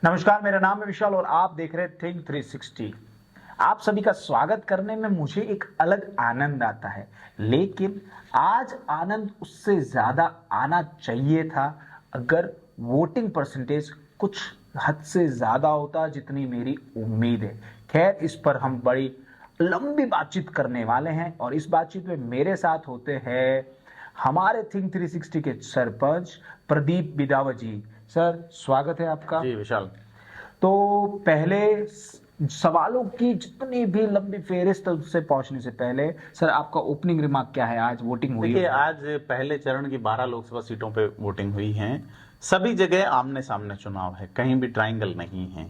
नमस्कार, मेरा नाम है विशाल और आप देख रहे हैं थिंक 360। आप सभी का स्वागत करने में मुझे एक अलग आनंद आता है, लेकिन आज आनंद उससे ज्यादा आना चाहिए था अगर वोटिंग परसेंटेज कुछ हद से ज्यादा होता जितनी मेरी उम्मीद है। खैर, इस पर हम बड़ी लंबी बातचीत करने वाले हैं और इस बातचीत में मेरे साथ होते हैं हमारे थिंक 360 के सरपंच प्रदीप बिदावा जी। सर, स्वागत है आपका। जी विशाल। तो पहले सवालों की जितनी भी लंबी फेहरिस्त उससे पहुंचने से पहले सर, आपका ओपनिंग रिमार्क क्या है? आज वोटिंग हुई देखिए, है। आज पहले चरण की 12 लोकसभा सीटों पे वोटिंग हुई है। सभी जगह आमने सामने चुनाव है, कहीं भी ट्रायंगल नहीं है।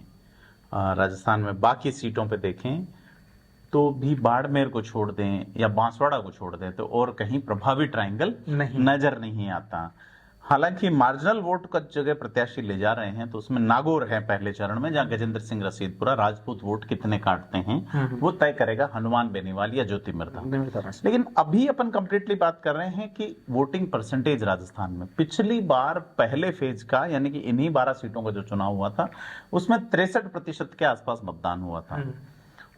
राजस्थान में बाकी सीटों पे देखें तो भी बाड़मेर को छोड़ दें या बांसवाड़ा को छोड़ दें तो और कहीं प्रभावी ट्रायंगल नहीं। नजर नहीं आता। हालांकि मार्जिनल वोट का जगह प्रत्याशी ले जा रहे हैं, तो उसमें नागौर है पहले चरण में, जहां गजेंद्र सिंह रसीदपुरा राजपूत वोट कितने काटते हैं वो तय करेगा हनुमान बेनीवाल या ज्योति मिर्धा। लेकिन अभी अपन कंप्लीटली बात कर रहे हैं कि वोटिंग परसेंटेज राजस्थान में पिछली बार पहले फेज का यानी कि इन्हीं 12 सीटों का जो चुनाव हुआ था उसमें 63% के आसपास मतदान हुआ था।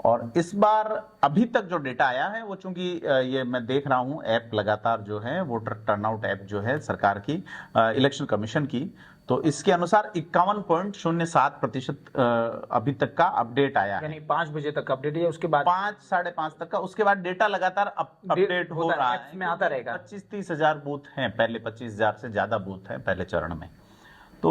और इस बार अभी तक जो डेटा आया है वो, चूंकि ये मैं देख रहा हूं ऐप लगातार जो है वोटर टर्नआउट ऐप जो है सरकार की, इलेक्शन कमीशन की, तो इसके अनुसार 51.07% अभी तक का अपडेट आया है। यानी 5 बजे तक अपडेट है, उसके बाद 5 साढ़े 5 तक का। उसके बाद डेटा लगातार अपडेट हो रहा है, में आता रहेगा। 25-30 हजार बूथ हैं, पहले 25,000 से ज्यादा बूथ हैं पहले चरण में। तो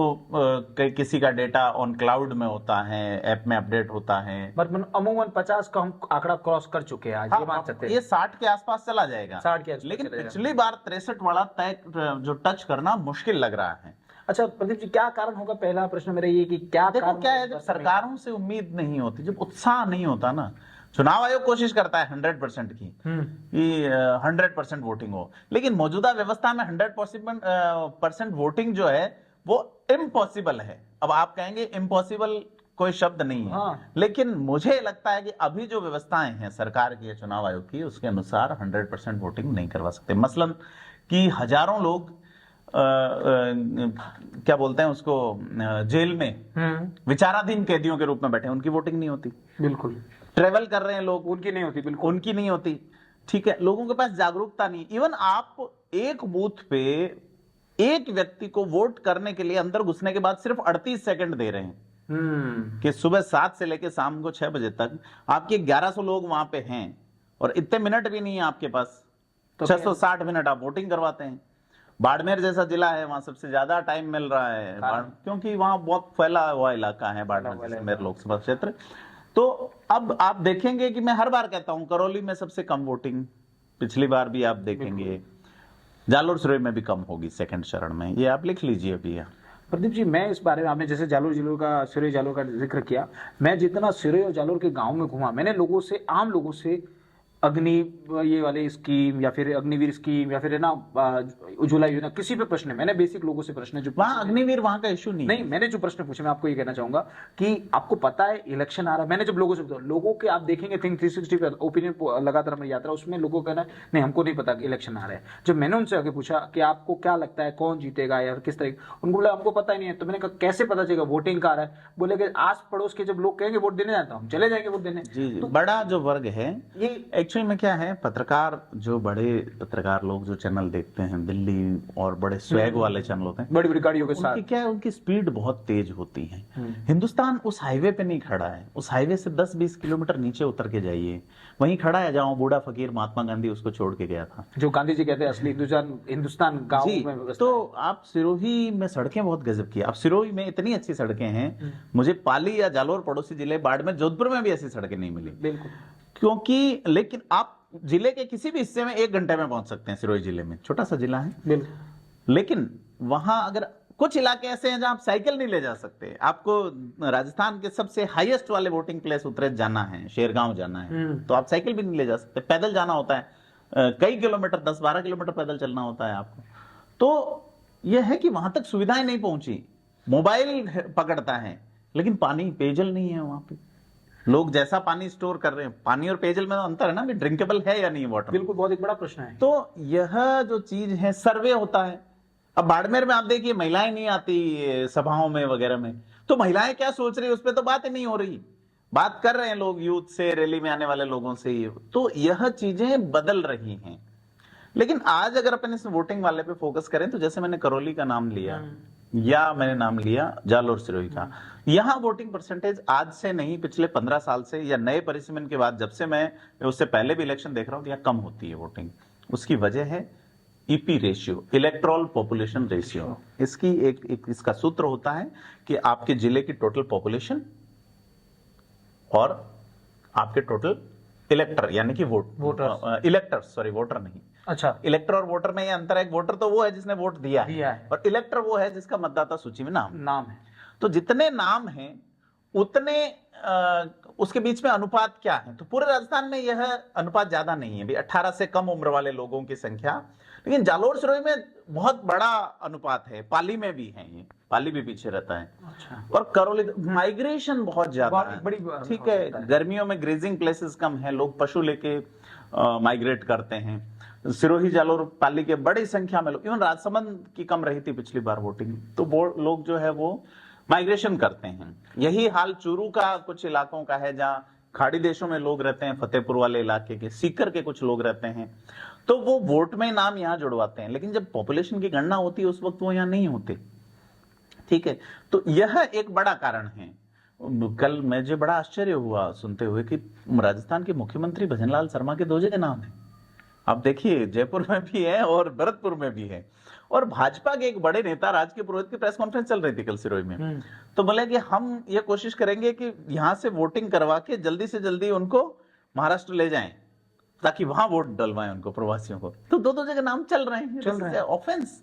किसी का डेटा ऑन क्लाउड में होता है, ऐप में अपडेट होता है। अमूमन 50 का हम आंकड़ा क्रॉस कर चुके हैं आज। हाँ, ये मान सकते हैं ये 60 के आसपास चला जाएगा। 60 के आसपास लेकिन चला जाएगा। पिछली बार 63 वाला तय जो टच करना मुश्किल लग रहा है। अच्छा प्रदीप जी, क्या कारण होगा? पहला प्रश्न मेरा ये कि क्या देखो, कारण क्या है, जब सरकारों से उम्मीद नहीं होती, जब उत्साह नहीं होता ना, चुनाव आयोग कोशिश करता है 100% की कि 100% वोटिंग हो, लेकिन मौजूदा व्यवस्था में 100% वोटिंग जो है वो इम्पॉसिबल है। अब आप कहेंगे इम्पॉसिबल कोई शब्द नहीं है। हाँ। लेकिन मुझे लगता है कि अभी जो व्यवस्थाएं हैं सरकार की या चुनाव आयोग की, उसके अनुसार 100% वोटिंग नहीं करवा सकते। मसलन कि हजारों लोग क्या बोलते हैं उसको, जेल में विचाराधीन कैदियों के रूप में बैठे, उनकी वोटिंग नहीं होती। बिल्कुल। ट्रेवल कर रहे हैं लोग, उनकी नहीं होती। बिल्कुल उनकी नहीं होती। ठीक है, लोगों के पास जागरूकता नहीं। इवन आप एक बूथ पे एक व्यक्ति को वोट करने के लिए अंदर घुसने के बाद सिर्फ 38 सेकंड दे रहे हैं कि सुबह 7 से लेकर शाम को 6 बजे तक आपके 1100 लोग वहां पे हैं और इतने मिनट भी नहीं है आपके पास, तो 660 मिनट आप वोटिंग करवाते हैं। बाड़मेर जैसा जिला है, वहां सबसे ज्यादा टाइम मिल रहा है, क्योंकि वहां बहुत फैला हुआ इलाका है बाड़मेर लोकसभा क्षेत्र। तो अब आप देखेंगे कि मैं हर बार कहता हूं करौली में सबसे कम वोटिंग, पिछली बार भी आप देखेंगे। जालोर सिरोही में भी कम होगी सेकंड चरण में, ये आप लिख लीजिए भैया। प्रदीप जी, मैं इस बारे में, आपने जैसे जालोर जिले का, सिरोही जालोर का जिक्र किया, मैं जितना सिरोही और जालोर के गांव में घूमा, मैंने लोगों से, आम लोगों से अग्नि ये वाली स्कीम या फिर अग्निवीर स्कीम या फिर है ना उज्ज्वला योजना, किसी पे प्रश्न, मैंने बेसिक लोगों से प्रश्न जो वहां अग्निवीर वहां का इशू नहीं, मैंने जो प्रश्न पूछे, मैं आपको ये कहना चाहूंगा कि आपको पता है इलेक्शन आ रहा है। मैंने जब लोगों के आप देखेंगे थिंक 360 पे ओपिनियन लगातार हमारी यात्रा, उसमें लोगों का कहना है नहीं, हमको नहीं पता कि इलेक्शन आ रहा है। जब मैंने उनसे आगे पूछा कि आपको क्या लगता है कौन जीतेगा या किस तरह, उनको बोला हमको पता ही नहीं है। तो मैंने कहा कैसे पता चलेगा, वोटिंग का आ रहा है? बोले कि आस पड़ोस के जब लोग कहेंगे वोट देने जाता हूँ, हम चले जाएंगे वोट देने। जी, तो बड़ा जो वर्ग है ये एक्चुअली में क्या है, पत्रकार, जो बड़े पत्रकार लोग जो चैनल देखते हैं दिल्ली और बड़े स्वैग वाले चैनल होते हैं, बड़ी बड़ी गाड़ियों के साथ, क्या है, उनकी स्पीड बहुत तेज होती है। हिंदुस्तान उस हाईवे पे नहीं खड़ा है, उस हाईवे से 10-20 किलोमीटर नीचे उतर के जाइए, वहीं खड़ा है जहां बूढ़ा फकीर महात्मा गांधी उसको छोड़ के गया था, जो गांधी जी कहते हैं असली हिंदुस्तान गांव में। तो आप सिरोही में सड़कें बहुत गजब की, आप सिरोही में इतनी अच्छी सड़कें हैं, मुझे पाली या जालोर पड़ोसी जिले बाड़मेर जोधपुर में भी ऐसी सड़कें नहीं मिली। बिल्कुल। क्योंकि लेकिन आप जिले के किसी भी हिस्से में 1 घंटे में पहुंच सकते हैं। सिरोही जिले में छोटा सा जिला है, बिल्कुल, लेकिन वहां अगर कुछ इलाके ऐसे हैं जहां आप साइकिल नहीं ले जा सकते, आपको राजस्थान के सबसे हाईएस्ट वाले वोटिंग प्लेस उतरेज जाना है, शेरगांव जाना है, तो आप साइकिल भी नहीं ले जा सकते, पैदल जाना होता है, कई किलोमीटर, 10-12 किलोमीटर पैदल चलना होता है आपको। तो यह है कि वहां तक सुविधाएं नहीं पहुंची, मोबाइल पकड़ता है लेकिन पानी, पेयजल नहीं है वहां पे। लोग जैसा पानी स्टोर कर रहे हैं, पानी और पेयजल में तो अंतर है ना, भी ड्रिंकेबल है या नहीं वाटर। बिल्कुल, बहुत एक बड़ा प्रश्न है। तो यह जो चीज है, सर्वे होता है। अब बाड़मेर में आप देखिए महिलाएं नहीं आती सभाओं में वगैरह में, तो महिलाएं क्या सोच रही है उस पर तो बात ही नहीं हो रही। बात कर रहे हैं लोग यूथ से, रैली में आने वाले लोगों से, तो यह चीजें बदल रही हैं। लेकिन आज अगर अपन इस वोटिंग वाले पे फोकस करें तो जैसे मैंने करौली का नाम लिया या मैंने नाम लिया जालोर सिरोही का, यहां वोटिंग परसेंटेज आज से नहीं पिछले 15 साल से या नए परिसीमन के बाद जब से मैं उससे पहले भी इलेक्शन देख रहा हूं, यहां कम होती है वोटिंग। उसकी वजह है EP ratio, electoral population ratio. इसकी एक इसका सूत्र होता है कि आपके जिले की टोटल पॉपुलेशन और आपके टोटल इलेक्टर यानी कि वोटर, इलेक्टर सॉरी वोटर नहीं, अच्छा, इलेक्टर और वोटर में ये अंतर है। वोटर तो वो है जिसने वोट दिया है और इलेक्टर वो है जिसका मतदाता सूची में नाम है। तो जितने नाम हैं उतने उसके बीच में अनुपात क्या है, तो पूरे राजस्थान में यह अनुपात ज्यादा नहीं है भी 18 से कम उम्र वाले लोगों की संख्या, लेकिन जालोर सिरोही में बहुत बड़ा अनुपात है। पाली में भी है, ये पाली भी पीछे रहता है। अच्छा। और करौली माइग्रेशन बहुत ज्यादा है, बड़ी ठीक है, गर्मियों में ग्रेजिंग प्लेसेस कम है, लोग पशु लेके माइग्रेट करते हैं। सिरोही जालोर पाली के बड़ी संख्या में लोग, इवन राजसमंद की कम रही थी पिछली बार वोटिंग, तो लोग जो है वो माइग्रेशन करते हैं। यही हाल चूरू का कुछ इलाकों का है जहां खाड़ी देशों में लोग रहते हैं, फतेहपुर वाले इलाके के, सीकर के कुछ लोग रहते हैं, तो वो वोट में नाम यहां जुड़वाते हैं, लेकिन जब पॉपुलेशन की गणना होती है उस वक्त वो यहां नहीं होते। ठीक है, तो यह एक बड़ा कारण है। कल मुझे बड़ा आश्चर्य हुआ सुनते हुए कि राजस्थान के मुख्यमंत्री भजनलाल शर्मा के 2 जगह नाम है। आप देखिए, जयपुर में भी है और भरतपुर में भी है। और भाजपा के एक बड़े नेता राज के पुरोहित की प्रेस कॉन्फ्रेंस चल रही थी कल सिरोही में, तो बोले कि हम ये कोशिश करेंगे कि यहां से वोटिंग करवा के जल्दी से जल्दी उनको महाराष्ट्र ले जाएं ताकि वहां वोट डलवाएं उनको, प्रवासियों को। तो 2 जगह नाम चल रहे हैं, ऑफेंस।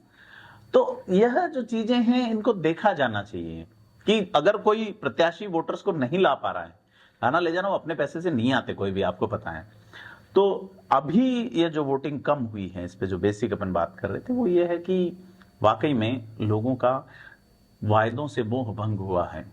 तो यह जो चीजें हैं इनको देखा जाना चाहिए कि अगर कोई प्रत्याशी वोटर्स को नहीं ला पा रहा है, लाना ले जाना, वो अपने पैसे से नहीं आते कोई भी, आपको पता है। तो अभी ये जो वोटिंग कम हुई है, इस पे जो बेसिक अपन बात कर रहे थे, वो ये है कि वाकई में लोगों का वायदों से मोह भंग हुआ है।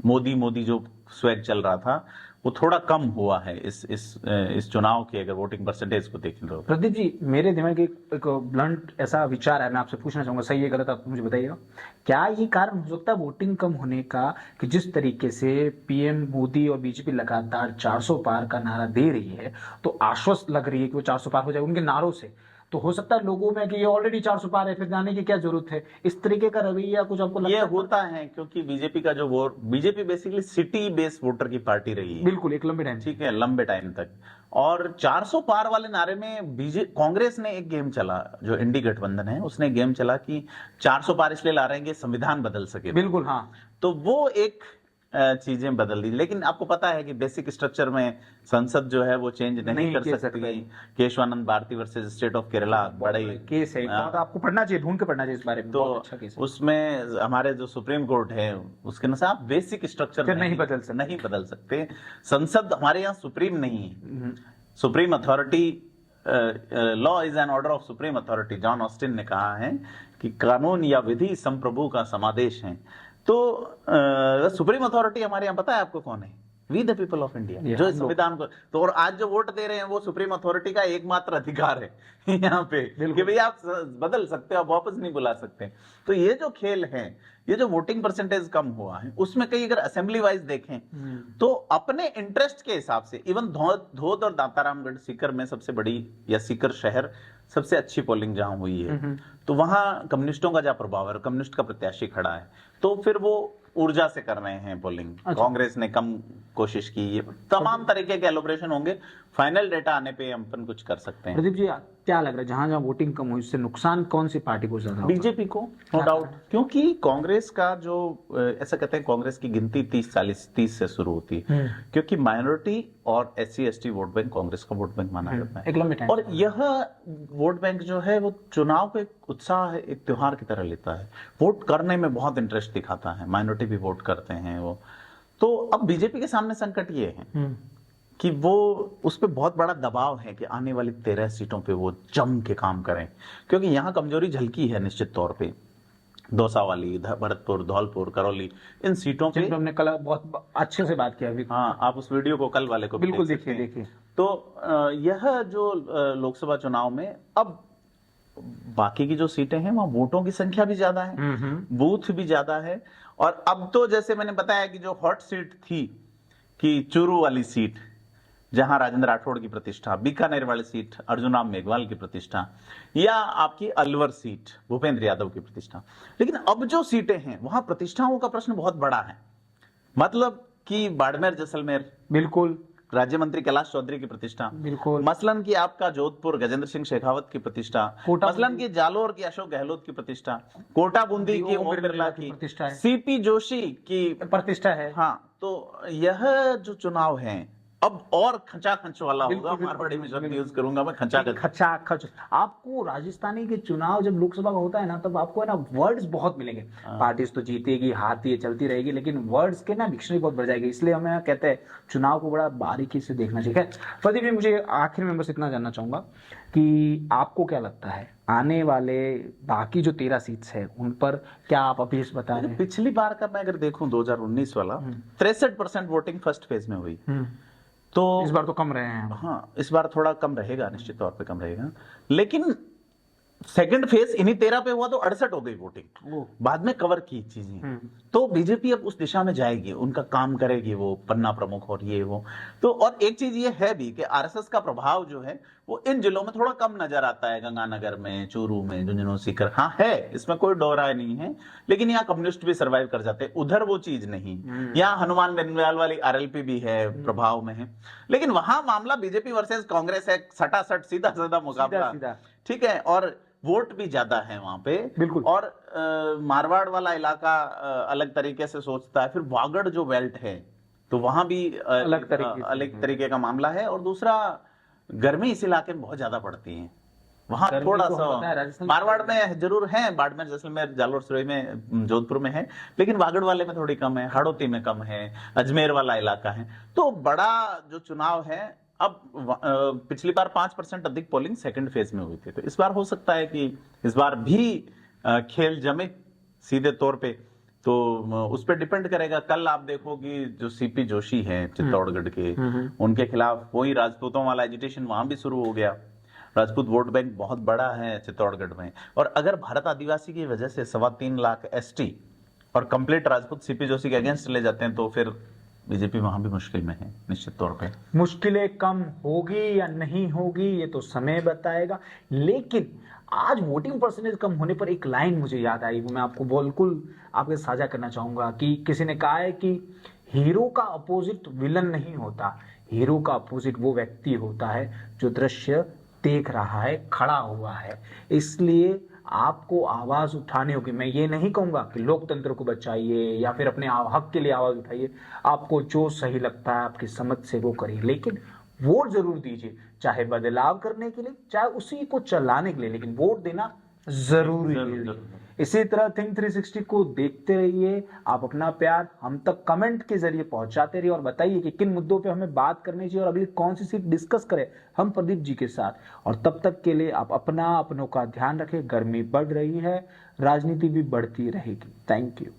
मोदी जो स्वैग चल रहा था वो थोड़ा कम हुआ है इस चुनाव के अगर वोटिंग परसेंटेज को देखें तो। प्रदीप जी, मेरे दिमाग में एक ब्लंट ऐसा विचार है, मैं आपसे पूछना चाहूंगा, सही है गलत आप मुझे बताइएगा। क्या ये कारण हो सकता है वोटिंग कम होने का कि जिस तरीके से पीएम मोदी और बीजेपी लगातार 400 पार का नारा दे रही है, तो आश्वस्त लग रही है कि वो 400 पार हो जाए उनके नारों से, तो हो सकता है लोगों में कि ये ऑलरेडी 400 पार है, फिर जाने की क्या जरूरत है, इस तरीके का रवैया कुछ आपको लगता ये है? होता है क्योंकि बीजेपी का जो vote, BJP basically city based voter की पार्टी रही है, बिल्कुल एक लंबे टाइम, ठीक है, लंबे टाइम तक। और 400 पार वाले नारे में कांग्रेस ने एक गेम चला, जो इंडी गठबंधन है उसने गेम चला कि 400 पार इसलिए ला रहे हैं कि संविधान बदल सके। बिल्कुल, हाँ। तो वो एक चीजें बदल दी, लेकिन आपको पता है कि बेसिक स्ट्रक्चर में संसद जो है वो चेंज नहीं कर सकती। Keshavananda Bharati versus state of Kerala बड़ा ही केस है, तो आपको पढ़ना चाहिए, ढूंढ के पढ़ना चाहिए इस बारे में, तो बहुत अच्छा केस है। उसमें हमारे जो सुप्रीम कोर्ट है उसके अनुसार आप बेसिक स्ट्रक्चर नहीं बदल सकते। संसद हमारे यहाँ सुप्रीम नहीं है, supreme authority, law is an order of supreme authority, John Austin ने कहा है कि कानून या विधि संप्रभु का समादेश है। तो सुप्रीम अथॉरिटी हमारे यहाँ पता है आपको कौन है? We the people of India, जो संविधान को, तो और आज जो वोट दे रहे हैं वो सुप्रीम अथॉरिटी का एकमात्र अधिकार है यहाँ पे कि भाई आप बदल सकते हो, आप वापस नहीं बुला सकते। तो ये जो खेल है, ये जो वोटिंग परसेंटेज कम हुआ है, उसमें कई अगर असेंबली वाइज देखें तो अपने इंटरेस्ट के हिसाब से इवन धोद और दातारामगढ़, सीकर में सबसे बड़ी, या सीकर शहर सबसे अच्छी पोलिंग जहां हुई है, तो वहां कम्युनिस्टों का ज्यादा प्रभाव है, कम्युनिस्ट का प्रत्याशी खड़ा है, तो फिर वो ऊर्जा से कर रहे हैं पोलिंग। अच्छा। कांग्रेस ने कम कोशिश की, ये तमाम तरीके के एलोब्रेशन होंगे, फाइनल डेटा आने पे हम अपन कुछ कर सकते हैं। प्रदीप जी, क्या लग रहा है जहां जहां वोटिंग कम हुई उससे नुकसान कौन सी पार्टी को ज्यादा? बीजेपी को, नो डाउट, क्योंकि कांग्रेस का जो ऐसा कहते हैं कांग्रेस की गिनती 30 से शुरू होती है, क्योंकि माइनॉरिटी और SC/ST वोट बैंक कांग्रेस का वोट बैंक माना जाता है एक लंबे टाइम। और यह वोट बैंक जो है वो चुनाव को एक उत्साह, एक त्योहार की तरह लेता है, वोट करने में बहुत इंटरेस्ट दिखाता है, माइनॉरिटी भी वोट करते हैं वो। तो अब बीजेपी के सामने संकट ये है कि वो, उस पर बहुत बड़ा दबाव है कि आने वाली 13 सीटों पे वो जम के काम करें, क्योंकि यहाँ कमजोरी झलकी है निश्चित तौर पे, दौसा वाली, भरतपुर, धौलपुर, करौली, इन सीटों पे हमने कल बहुत अच्छे से बात किया। हाँ, आप उस वीडियो को कल वाले को बिल्कुल देखिए। तो यह जो लोकसभा चुनाव में अब बाकी की जो सीटें हैं वहां वोटों की संख्या भी ज्यादा है, बूथ भी ज्यादा है, और अब तो जैसे मैंने बताया कि जो हॉट सीट थी कि चूरू वाली सीट जहां राजेंद्र राठौड़ की प्रतिष्ठा, बीकानेर वाली सीट अर्जुन राम मेघवाल की प्रतिष्ठा, या आपकी अलवर सीट भूपेंद्र यादव की प्रतिष्ठा, लेकिन अब जो सीटें हैं वहां प्रतिष्ठाओं का प्रश्न बहुत बड़ा है। मतलब कि बाड़मेर जैसलमेर, बिल्कुल राज्य मंत्री कैलाश चौधरी की प्रतिष्ठा, बिल्कुल, मसलन की आपका जोधपुर गजेंद्र सिंह शेखावत की प्रतिष्ठा, कोटा मसलन की जालोर की अशोक गहलोत की प्रतिष्ठा, कोटा बूंदी की ओम बिरला की प्रतिष्ठा है, सीपी जोशी की प्रतिष्ठा है। हाँ, तो यह जो चुनाव है अब और खचाखच वाला होगा। मारवाड़ी में शब्द यूज करूंगा मैं, खचाखच। खचाखच। आपको राजस्थानी के चुनाव जब लोकसभा का होता है ना, तब आपको है ना वर्ड्स बहुत मिलेंगे। पार्टीज तो जीतेगी, हारती है, चलती रहेगी, लेकिन वर्ड्स के ना डिक्शनरी बहुत बढ़ जाएगी। इसलिए हमें कहते हैं चुनाव को बड़ा बारीकी से देखना चाहिए। प्रदीप जी, मुझे आखिर में बस इतना जानना चाहूंगा कि आपको क्या लगता है आने वाले बाकी जो 13 सीट्स है उन पर क्या आप अभी बता रहे हैं? पिछली बार का मैं अगर देखूं 2019 वाला 63% वोटिंग फर्स्ट फेज में हुई, तो इस बार तो कम रहे हैं। हाँ, इस बार थोड़ा कम रहेगा, निश्चित तौर पे कम रहेगा। लेकिन सेकंड फेज इन्हीं 13 पे हुआ तो 68 हो गई वोटिंग, बाद में कवर की चीजें। तो बीजेपी अब उस दिशा में जाएगी, उनका काम करेगी, वो पन्ना प्रमुख और ये वो। तो और एक चीज ये है भी कि आरएसएस का प्रभाव जो है वो इन जिलों में थोड़ा कम नजर आता है, गंगानगर में, चूरू में, झुंझुनू, सीकर। हाँ है, इसमें कोई दो राय नहीं है, लेकिन यहाँ कम्युनिस्ट भी सर्वाइव कर जाते हैं, उधर वो चीज नहीं। यहाँ हनुमान बेनीवाल वाली आरएलपी भी है, प्रभाव में है, लेकिन वहां मामला बीजेपी वर्सेस कांग्रेस है, सटासट सीधा साधा मुकाबला, ठीक है, और वोट भी ज्यादा है वहां पे। बिल्कुल। और मारवाड़ वाला इलाका अलग तरीके से सोचता है, फिर वागड़ जो बेल्ट है तो वहां भी अलग तरीके का मामला है। और दूसरा, गर्मी इस इलाके में बहुत ज्यादा पड़ती है, वहां थोड़ा सा मारवाड़ में जरूर है, बाड़मेर जैसलमेर जालोर सिरोही में, जोधपुर में है, लेकिन वागड़ वाले में थोड़ी कम है, हाड़ौती में कम है, अजमेर वाला इलाका है। तो बड़ा जो चुनाव है, अब पिछली बार 5% अधिक पोलिंग सेकंड फेज में हुई थी, तो इस बार हो सकता है कि इस बार भी खेल जमे सीधे तौर पे। तो उस पर डिपेंड करेगा। कल आप देखो कि जो सीपी जोशी हैं चित्तौड़गढ़ के, उनके खिलाफ वही राजपूतों वाला एजिटेशन वहां भी शुरू हो गया। राजपूत वोट बैंक बहुत बड़ा है चित्तौड़गढ़ में, और अगर भारत आदिवासी की वजह से 3.25 लाख एसटी और कंप्लीट राजपूत सीपी जोशी के अगेंस्ट ले जाते हैं, तो फिर बीजेपी वहां भी मुश्किल में है, निश्चित तौर पे। मुश्किलें कम होगी या नहीं होगी ये तो समय बताएगा, लेकिन आज वोटिंग परसेंटेज कम होने पर एक लाइन मुझे याद आई, वो मैं आपको बिल्कुल आपके साझा करना चाहूंगा कि किसी ने कहा है कि हीरो का अपोजिट विलन नहीं होता, हीरो का अपोजिट वो व्यक्ति होता है जो दृश्य देख रहा है, खड़ा हुआ है। इसलिए आपको आवाज उठानी होगी। मैं ये नहीं कहूंगा कि लोकतंत्र को बचाइए या फिर अपने हक के लिए आवाज उठाइए, आपको जो सही लगता है आपकी समझ से वो करिए, लेकिन वोट जरूर दीजिए, चाहे बदलाव करने के लिए, चाहे उसी को चलाने के लिए, लेकिन वोट देना जरूरी है। इसी तरह थिंक 360 को देखते रहिए, आप अपना प्यार हम तक कमेंट के जरिए पहुंचाते रहिए और बताइए कि किन मुद्दों पे हमें बात करनी चाहिए और अगली कौन सी सीट डिस्कस करें हम प्रदीप जी के साथ। और तब तक के लिए आप अपनों का ध्यान रखें। गर्मी बढ़ रही है, राजनीति भी बढ़ती रहेगी। Thank you.